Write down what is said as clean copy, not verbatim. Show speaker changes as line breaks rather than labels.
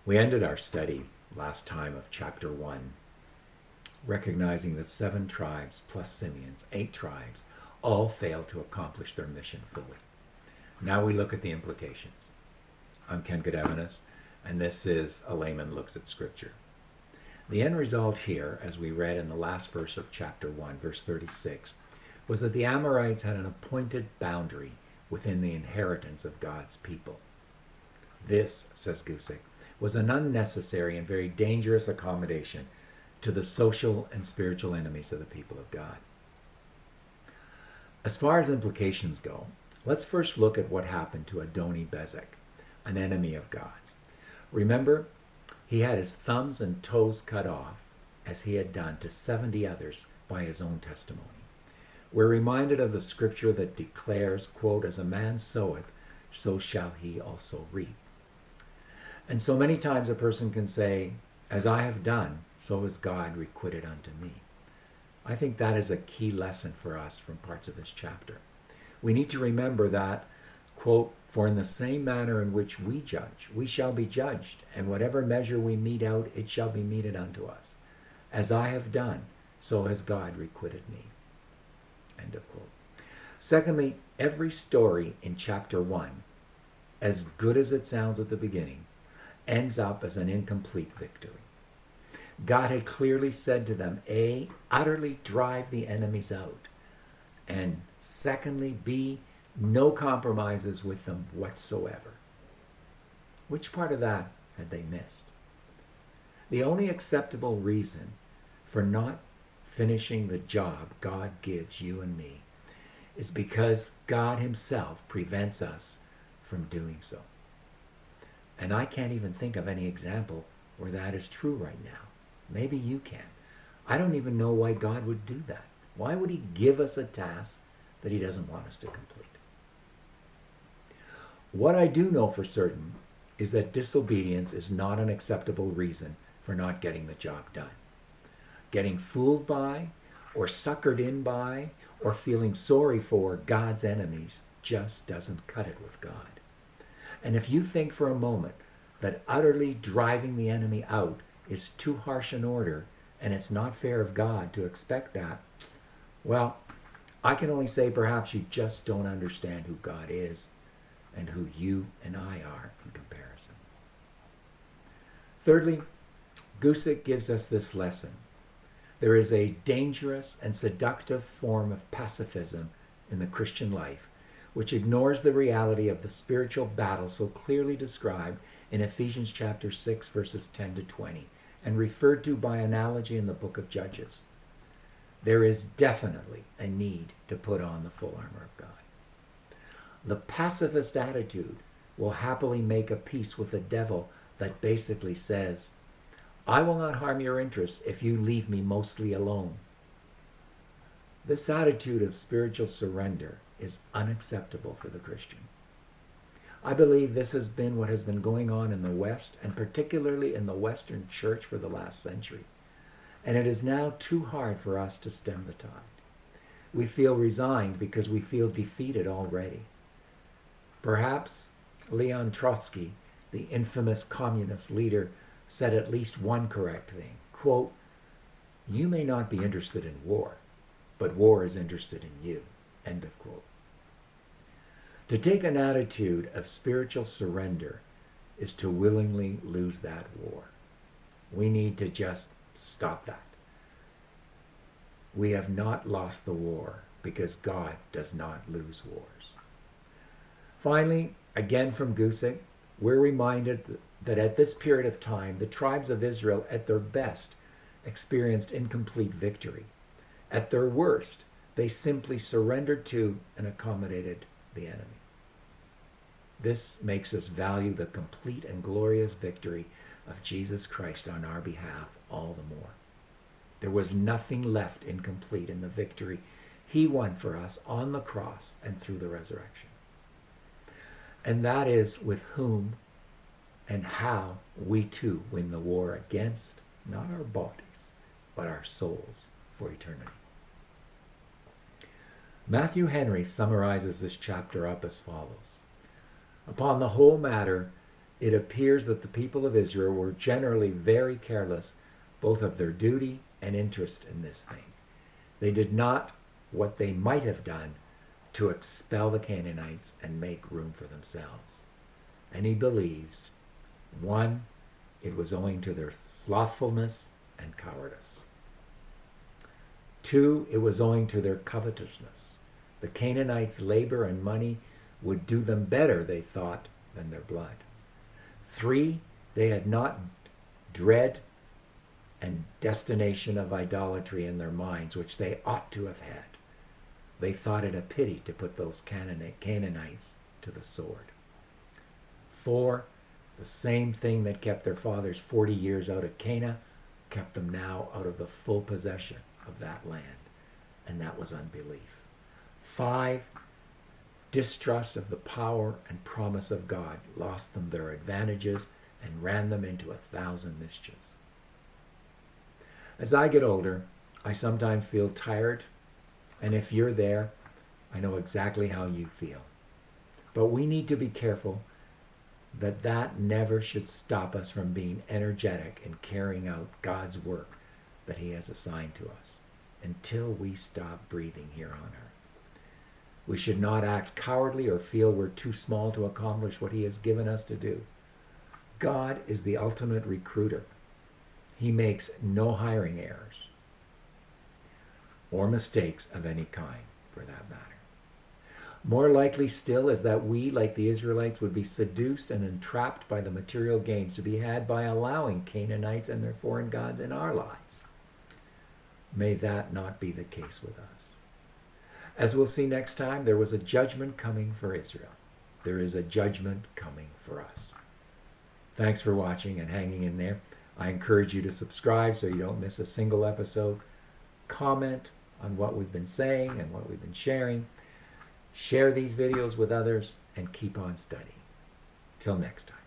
We ended our study last time of chapter 1, recognizing that 7 tribes plus Simeon's 8 tribes all failed to accomplish their mission fully. Now we look at the implications. I'm Ken Godevanis, and this is A Layman Looks at Scripture. The end result here, as we read in the last verse of chapter 1, verse 36, was that the Amorites had an appointed boundary within the inheritance of God's people. This, says Gusick, was an unnecessary and very dangerous accommodation to the social and spiritual enemies of the people of God. As far as implications go, let's first look at what happened to Adoni-Bezek, an enemy of God's. Remember, he had his thumbs and toes cut off, as he had done to 70 others by his own testimony. We're reminded of the scripture that declares, quote, "As a man soweth, so shall he also reap." And so many times a person can say, "As I have done, so has God requited unto me." I think that is a key lesson for us from parts of this chapter. We need to remember that, quote, "For in the same manner in which we judge, we shall be judged, and whatever measure we mete out, it shall be meted unto us. As I have done, so has God requited me." End of quote. Secondly, every story in chapter 1, as good as it sounds at the beginning, ends up as an incomplete victory. God had clearly said to them, A, utterly drive the enemies out, and secondly, B, no compromises with them whatsoever. Which part of that had they missed? The only acceptable reason for not finishing the job God gives you and me is because God himself prevents us from doing so. And I can't even think of any example where that is true right now. Maybe you can. I don't even know why God would do that. Why would he give us a task that he doesn't want us to complete? What I do know for certain is that disobedience is not an acceptable reason for not getting the job done. Getting fooled by, or suckered in by, or feeling sorry for God's enemies just doesn't cut it with God. And if you think for a moment that utterly driving the enemy out is too harsh an order, and it's not fair of God to expect that, well, I can only say perhaps you just don't understand who God is and who you and I are in comparison. Thirdly, Gusick gives us this lesson. There is a dangerous and seductive form of pacifism in the Christian life, which ignores the reality of the spiritual battle so clearly described in Ephesians chapter 6, verses 10 to 20, and referred to by analogy in the book of Judges. There is definitely a need to put on the full armor of God. The pacifist attitude will happily make a peace with the devil that basically says, "I will not harm your interests if you leave me mostly alone." This attitude of spiritual surrender is unacceptable for the Christian. I believe this has been what has been going on in the West, and particularly in the Western church for the last century. And it is now too hard for us to stem the tide. We feel resigned because we feel defeated already. Perhaps Leon Trotsky, the infamous communist leader, said at least one correct thing. Quote, "You may not be interested in war, but war is interested in you." End of quote. To take an attitude of spiritual surrender is to willingly lose that war. We need to just stop that. We have not lost the war because God does not lose wars. Finally, again from Gusick, we're reminded that at this period of time, the tribes of Israel at their best experienced incomplete victory. At their worst, they simply surrendered to and accommodated the enemy. This makes us value the complete and glorious victory of Jesus Christ on our behalf all the more. There was nothing left incomplete in the victory he won for us on the cross and through the resurrection. And that is with whom and how we too win the war against not our bodies, but our souls for eternity. Matthew Henry summarizes this chapter up as follows. Upon the whole matter, it appears that the people of Israel were generally very careless both of their duty and interest in this thing. They did not what they might have done to expel the Canaanites and make room for themselves. And he believes, 1, it was owing to their slothfulness and cowardice. 2, it was owing to their covetousness. The Canaanites' labor and money would do them better, they thought, than their blood. 3, they had not dread and destination of idolatry in their minds, which they ought to have had. They thought it a pity to put those Canaanites to the sword. 4, the same thing that kept their fathers 40 years out of Canaan kept them now out of the full possession of that land, and that was unbelief. 5, distrust of the power and promise of God lost them their advantages and ran them into 1,000 mischiefs. As I get older, I sometimes feel tired, and if you're there, I know exactly how you feel. But we need to be careful that that never should stop us from being energetic in carrying out God's work that he has assigned to us until we stop breathing here on earth. We should not act cowardly or feel we're too small to accomplish what he has given us to do. God is the ultimate recruiter. He makes no hiring errors or mistakes of any kind, for that matter. More likely still is that we, like the Israelites, would be seduced and entrapped by the material gains to be had by allowing Canaanites and their foreign gods in our lives. May that not be the case with us. As we'll see next time, there was a judgment coming for Israel. There is a judgment coming for us. Thanks for watching and hanging in there. I encourage you to subscribe so you don't miss a single episode. Comment on what we've been saying and what we've been sharing. Share these videos with others and keep on studying. Till next time.